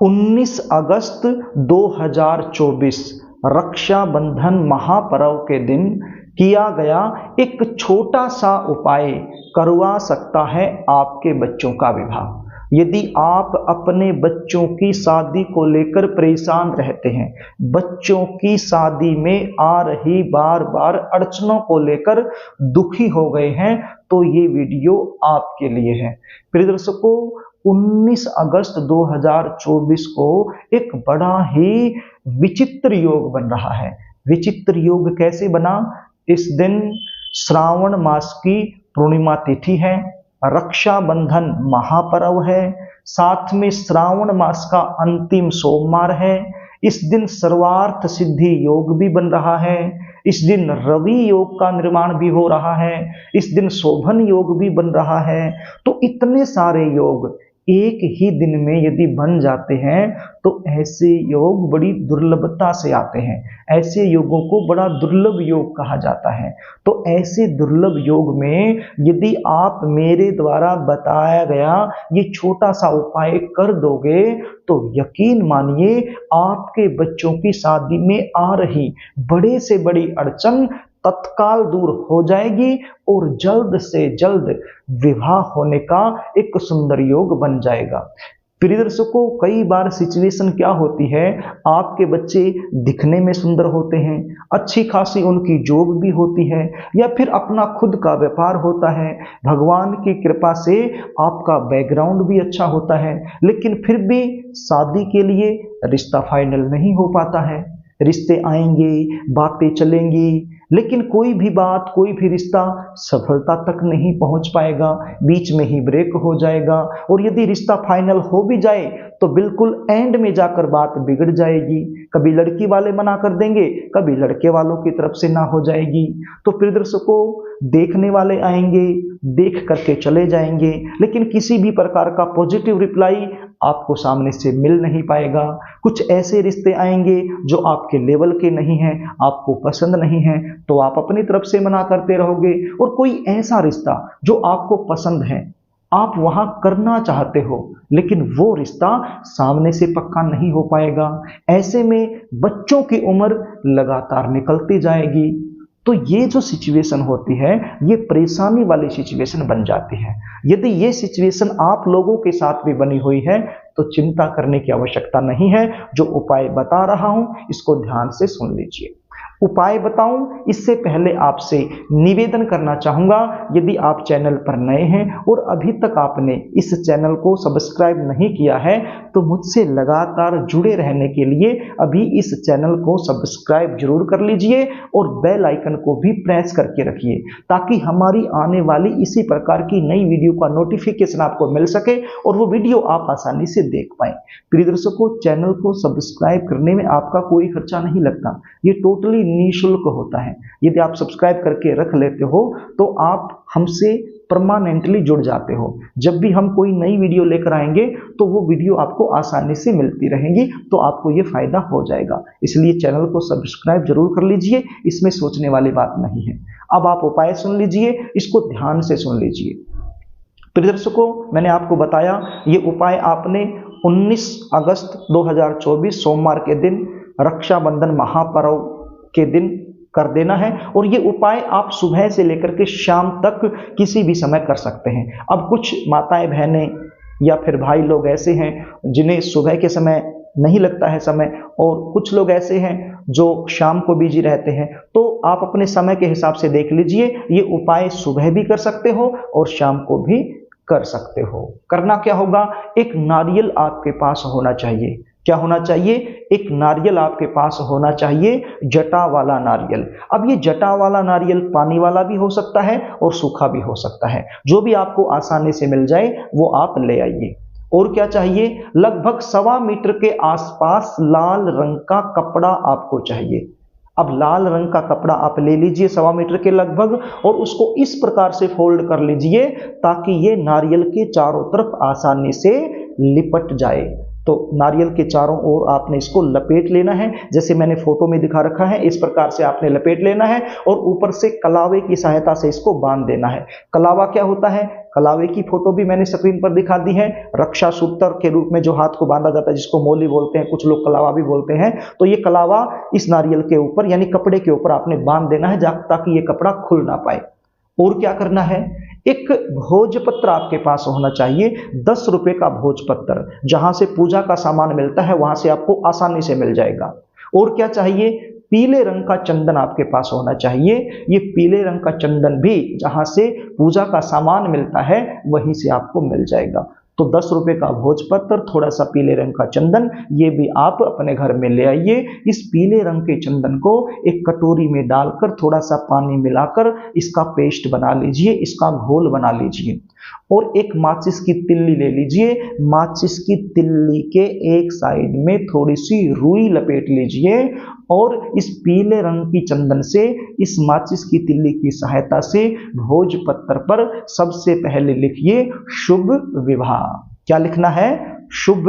19 अगस्त 2024 रक्षाबंधन महापर्व के दिन किया गया एक छोटा सा उपाय करवा सकता है आपके बच्चों का विवाह। यदि आप अपने बच्चों की शादी को लेकर परेशान रहते हैं, बच्चों की शादी में आ रही बार बार अड़चनों को लेकर दुखी हो गए हैं, तो ये वीडियो आपके लिए है। प्रिय दर्शकों, 19 अगस्त 2024 को एक बड़ा ही विचित्र योग बन रहा है। विचित्र योग कैसे बना? इस दिन श्रावण मास की पूर्णिमा तिथि है, रक्षाबंधन महापर्व है, साथ में श्रावण मास का अंतिम सोमवार है। इस दिन सर्वार्थ सिद्धि योग भी बन रहा है। इस दिन रवि योग का निर्माण भी हो रहा है। इस दिन शोभन योग भी बन रहा है। तो इतने सारे योग एक ही दिन में यदि बन जाते हैं तो ऐसे योग बड़ी दुर्लभता से आते हैं। ऐसे योगों को बड़ा दुर्लभ योग कहा जाता है। तो ऐसे दुर्लभ योग में यदि आप मेरे द्वारा बताया गया ये छोटा सा उपाय कर दोगे तो यकीन मानिए आपके बच्चों की शादी में आ रही बड़े से बड़ी अड़चन तत्काल दूर हो जाएगी और जल्द से जल्द विवाह होने का एक सुंदर योग बन जाएगा। प्रिय दर्शकों, कई बार सिचुएशन क्या होती है, आपके बच्चे दिखने में सुंदर होते हैं, अच्छी खासी उनकी जॉब भी होती है, या फिर अपना खुद का व्यापार होता है, भगवान की कृपा से आपका बैकग्राउंड भी अच्छा होता है, लेकिन फिर भी शादी के लिए रिश्ता फाइनल नहीं हो पाता है। रिश्ते आएंगे, बातें चलेंगी, लेकिन कोई भी बात, कोई भी रिश्ता सफलता तक नहीं पहुंच पाएगा, बीच में ही ब्रेक हो जाएगा। और यदि रिश्ता फाइनल हो भी जाए तो बिल्कुल एंड में जाकर बात बिगड़ जाएगी। कभी लड़की वाले मना कर देंगे, कभी लड़के वालों की तरफ से ना हो जाएगी। तो प्रिय दर्शकों, देखने वाले आएंगे, देख करके चले जाएंगे, लेकिन किसी भी प्रकार का पॉजिटिव रिप्लाई आपको सामने से मिल नहीं पाएगा। कुछ ऐसे रिश्ते आएंगे जो आपके लेवल के नहीं हैं, आपको पसंद नहीं है, तो आप अपनी तरफ से मना करते रहोगे। और कोई ऐसा रिश्ता जो आपको पसंद है, आप वहां करना चाहते हो, लेकिन वो रिश्ता सामने से पक्का नहीं हो पाएगा। ऐसे में बच्चों की उम्र लगातार निकलती जाएगी। तो ये जो सिचुएशन होती है, ये परेशानी वाली सिचुएशन बन जाती है। यदि ये सिचुएशन आप लोगों के साथ भी बनी हुई है तो चिंता करने की आवश्यकता नहीं है। जो उपाय बता रहा हूं इसको ध्यान से सुन लीजिए। उपाय बताऊं इससे पहले आपसे निवेदन करना चाहूंगा, यदि आप चैनल पर नए हैं और अभी तक आपने इस चैनल को सब्सक्राइब नहीं किया है तो मुझसे लगातार जुड़े रहने के लिए अभी इस चैनल को सब्सक्राइब जरूर कर लीजिए और बेल आइकन को भी प्रेस करके रखिए, ताकि हमारी आने वाली इसी प्रकार की नई वीडियो का नोटिफिकेशन आपको मिल सके और वो वीडियो आप आसानी से देख पाएं। प्रिय दर्शकों, चैनल को सब्सक्राइब करने में आपका कोई खर्चा नहीं लगता, ये टोटली निःशुल्क होता है। यदि आप सब्सक्राइब करके रख लेते हो तो आप हमसे परमानेंटली जुड़ जाते हो। जब भी हम कोई नई वीडियो लेकर आएंगे तो वो वीडियो आपको आसानी से मिलती रहेंगी, तो आपको ये फायदा हो जाएगा। इसलिए चैनल को सब्सक्राइब जरूर कर लीजिए, इसमें सोचने वाली बात नहीं है। अब आप उपाय सुन लीजिए, इसको ध्यान से सुन लीजिए। प्रिय दर्शकों, मैंने आपको बताया ये उपाय आपने 19 अगस्त 2024 सोमवार के दिन रक्षाबंधन महापर्व के दिन कर देना है, और ये उपाय आप सुबह से लेकर के शाम तक किसी भी समय कर सकते हैं। अब कुछ माताएं बहनें या फिर भाई लोग ऐसे हैं जिन्हें सुबह के समय नहीं लगता है समय, और कुछ लोग ऐसे हैं जो शाम को बिजी रहते हैं, तो आप अपने समय के हिसाब से देख लीजिए। ये उपाय सुबह भी कर सकते हो और शाम को भी कर सकते हो। करना क्या होगा, एक नारियल आपके पास होना चाहिए। क्या होना चाहिए? एक नारियल आपके पास होना चाहिए, जटा वाला नारियल। अब ये जटा वाला नारियल पानी वाला भी हो सकता है और सूखा भी हो सकता है, जो भी आपको आसानी से मिल जाए वो आप ले आइए। और क्या चाहिए? लगभग 1.25 मीटर के आसपास लाल रंग का कपड़ा आपको चाहिए। अब लाल रंग का कपड़ा आप ले लीजिए 1.25 मीटर के लगभग, और उसको इस प्रकार से फोल्ड कर लीजिए ताकि ये नारियल के चारों तरफ आसानी से लिपट जाए। तो नारियल के चारों ओर आपने इसको लपेट लेना है, जैसे मैंने फोटो में दिखा रखा है इस प्रकार से आपने लपेट लेना है और ऊपर से कलावे की सहायता से इसको बांध देना है। कलावा क्या होता है? कलावे की फोटो भी मैंने स्क्रीन पर दिखा दी है। रक्षा सूत्र के रूप में जो हाथ को बांधा जाता है, जिसको मोली बोलते हैं, कुछ लोग कलावा भी बोलते हैं, तो ये कलावा इस नारियल के ऊपर यानी कपड़े के ऊपर आपने बांध देना है ताकि ये कपड़ा खुल ना पाए। और क्या करना है? एक भोजपत्र आपके पास होना चाहिए, 10 रुपए का भोजपत्र, जहां से पूजा का सामान मिलता है वहां से आपको आसानी से मिल जाएगा। और क्या चाहिए? पीले रंग का चंदन आपके पास होना चाहिए। ये पीले रंग का चंदन भी जहां से पूजा का सामान मिलता है वहीं से आपको मिल जाएगा। तो 10 रुपए का भोजपत्र, थोड़ा सा पीले रंग का चंदन, ये भी आप अपने घर में ले आइए। इस पीले रंग के चंदन को एक कटोरी में डालकर थोड़ा सा पानी मिलाकर इसका पेस्ट बना लीजिए, इसका घोल बना लीजिए। और एक माचिस की तिल्ली ले लीजिए, माचिस की तिल्ली के एक साइड में थोड़ी सी रुई लपेट लीजिए और इस पीले रंग की चंदन से, इस माचिस की तिल्ली की सहायता से भोजपत्र पर सबसे पहले लिखिए शुभ विवाह। क्या लिखना है? शुभ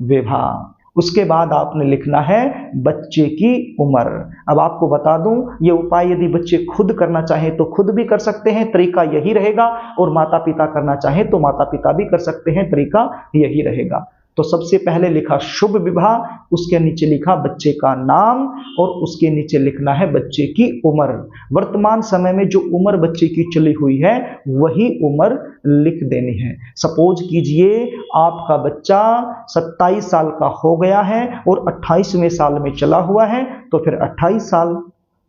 विवाह। उसके बाद आपने लिखना है बच्चे की उम्र। अब आपको बता दूं, ये उपाय यदि बच्चे खुद करना चाहें तो खुद भी कर सकते हैं, तरीका यही रहेगा, और माता पिता करना चाहें तो माता पिता भी कर सकते हैं, तरीका यही रहेगा। तो सबसे पहले लिखा शुभ विवाह, उसके नीचे लिखा बच्चे का नाम और उसके नीचे लिखना है बच्चे की उम्र। वर्तमान समय में जो उम्र बच्चे की चली हुई है वही उम्र लिख देनी है। सपोज कीजिए आपका बच्चा 27 साल का हो गया है और 28वें साल में चला हुआ है, तो फिर 28 साल।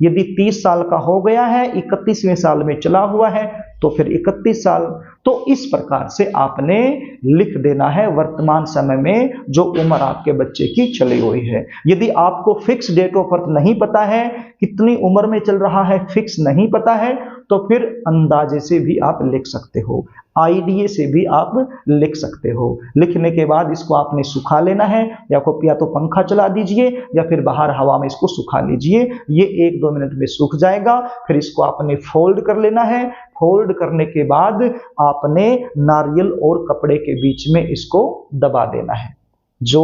यदि 30 साल का हो गया है, 31वें साल में चला हुआ है, तो फिर 31 साल। तो इस प्रकार से आपने लिख देना है वर्तमान समय में जो उम्र आपके बच्चे की चली हुई है। यदि आपको फिक्स डेट ऑफ बर्थ नहीं पता है, कितनी उम्र में चल रहा है फिक्स नहीं पता है, तो फिर अंदाजे से भी आप लिख सकते हो, आईडीए से भी आप लिख सकते हो। लिखने के बाद इसको आपने सुखा लेना है, या तो पंखा चला दीजिए या फिर बाहर हवा में इसको सुखा लीजिए। ये 1-2 मिनट में सूख जाएगा। फिर इसको आपने फोल्ड कर लेना है। फोल्ड करने के बाद आपने नारियल और कपड़े के बीच में इसको दबा देना है। जो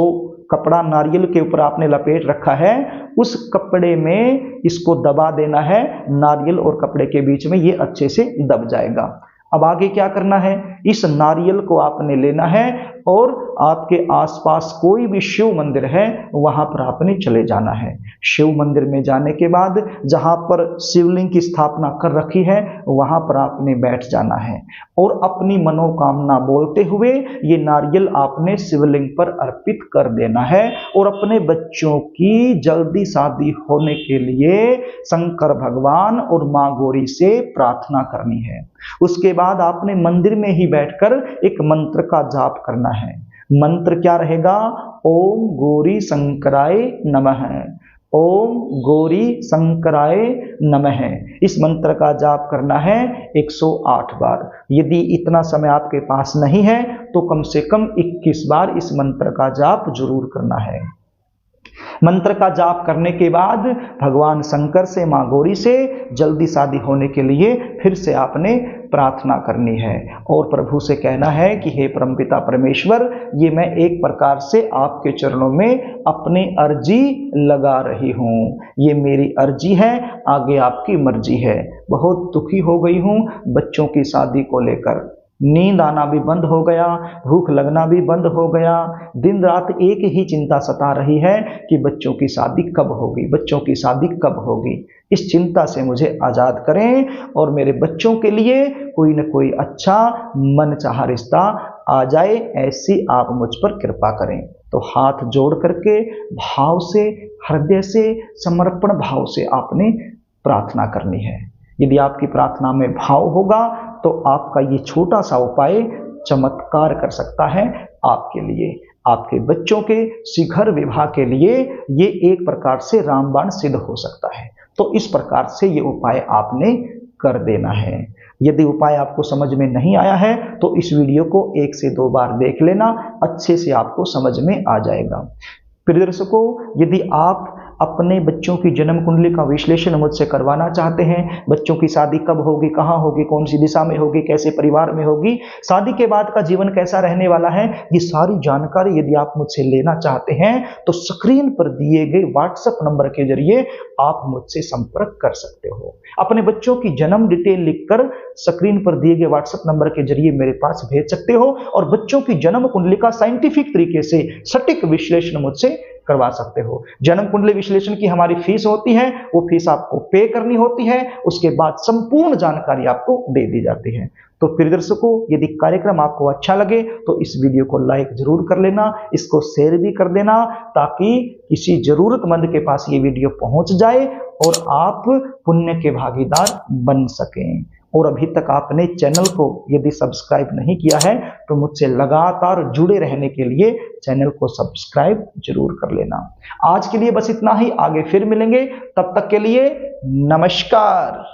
कपड़ा नारियल के ऊपर आपने लपेट रखा है उस कपड़े में इसको दबा देना है, नारियल और कपड़े के बीच में, ये अच्छे से दब जाएगा। अब आगे क्या करना है? इस नारियल को आपने लेना है और आपके आसपास कोई भी शिव मंदिर है वहां पर आपने चले जाना है। शिव मंदिर में जाने के बाद जहां पर शिवलिंग की स्थापना कर रखी है वहां पर आपने बैठ जाना है और अपनी मनोकामना बोलते हुए ये नारियल आपने शिवलिंग पर अर्पित कर देना है और अपने बच्चों की जल्दी शादी होने के लिए शंकर भगवान और मां गौरी से प्रार्थना करनी है। उसके बाद आपने मंदिर में ही बैठकर एक मंत्र का जाप करना है। मंत्र क्या रहेगा? ओम गौरी शंकराय नमः, ओम गौरी शंकराय नमः। इस मंत्र का जाप करना है 108 बार। यदि इतना समय आपके पास नहीं है तो कम से कम 21 बार इस मंत्र का जाप जरूर करना है। मंत्र का जाप करने के बाद भगवान शंकर से, मां गौरी से जल्दी शादी होने के लिए फिर से आपने प्रार्थना करनी है और प्रभु से कहना है कि हे परमपिता परमेश्वर, ये मैं एक प्रकार से आपके चरणों में अपनी अर्जी लगा रही हूँ। ये मेरी अर्जी है, आगे आपकी मर्जी है। बहुत दुखी हो गई हूँ बच्चों की शादी को लेकर। नींद आना भी बंद हो गया, भूख लगना भी बंद हो गया। दिन रात एक ही चिंता सता रही है कि बच्चों की शादी कब होगी, बच्चों की शादी कब होगी। इस चिंता से मुझे आज़ाद करें और मेरे बच्चों के लिए कोई न कोई अच्छा मनचाहा रिश्ता आ जाए, ऐसी आप मुझ पर कृपा करें। तो हाथ जोड़ करके भाव से, हृदय से, समर्पण भाव से आपने प्रार्थना करनी है। यदि आपकी प्रार्थना में भाव होगा तो आपका ये छोटा सा उपाय चमत्कार कर सकता है आपके लिए। आपके बच्चों के शीघ्र विवाह के लिए ये एक प्रकार से रामबाण सिद्ध हो सकता है। तो इस प्रकार से ये उपाय आपने कर देना है। यदि उपाय आपको समझ में नहीं आया है तो इस वीडियो को 1 से 2 बार देख लेना, अच्छे से आपको समझ में आ जाएगा। प्रिय दर्शकों, यदि आप अपने बच्चों की जन्म कुंडली का विश्लेषण मुझसे करवाना चाहते हैं, बच्चों की शादी कब होगी, कहाँ होगी, कौन सी दिशा में होगी, कैसे परिवार में होगी, शादी के बाद का जीवन कैसा रहने वाला है, ये सारी जानकारी यदि आप मुझसे लेना चाहते हैं तो स्क्रीन पर दिए गए व्हाट्सएप नंबर के जरिए आप मुझसे संपर्क कर सकते हो। अपने बच्चों की जन्म डिटेल लिखकर स्क्रीन पर दिए गए व्हाट्सएप नंबर के जरिए मेरे पास भेज सकते हो और बच्चों की जन्म कुंडली का साइंटिफिक तरीके से सटीक विश्लेषण मुझसे करवा सकते हो। जन्म कुंडली विश्लेषण की हमारी फीस होती है, वो फीस आपको पे करनी होती है, उसके बाद संपूर्ण जानकारी आपको दे दी जाती है। तो प्रिय दर्शकों, यदि कार्यक्रम आपको अच्छा लगे तो इस वीडियो को लाइक जरूर कर लेना, इसको शेयर भी कर देना ताकि किसी जरूरतमंद के पास ये वीडियो पहुंच जाए और आप पुण्य के भागीदार बन सकें। और अभी तक आपने चैनल को यदि सब्सक्राइब नहीं किया है तो मुझसे लगातार जुड़े रहने के लिए चैनल को सब्सक्राइब जरूर कर लेना। आज के लिए बस इतना ही, आगे फिर मिलेंगे, तब तक के लिए नमस्कार।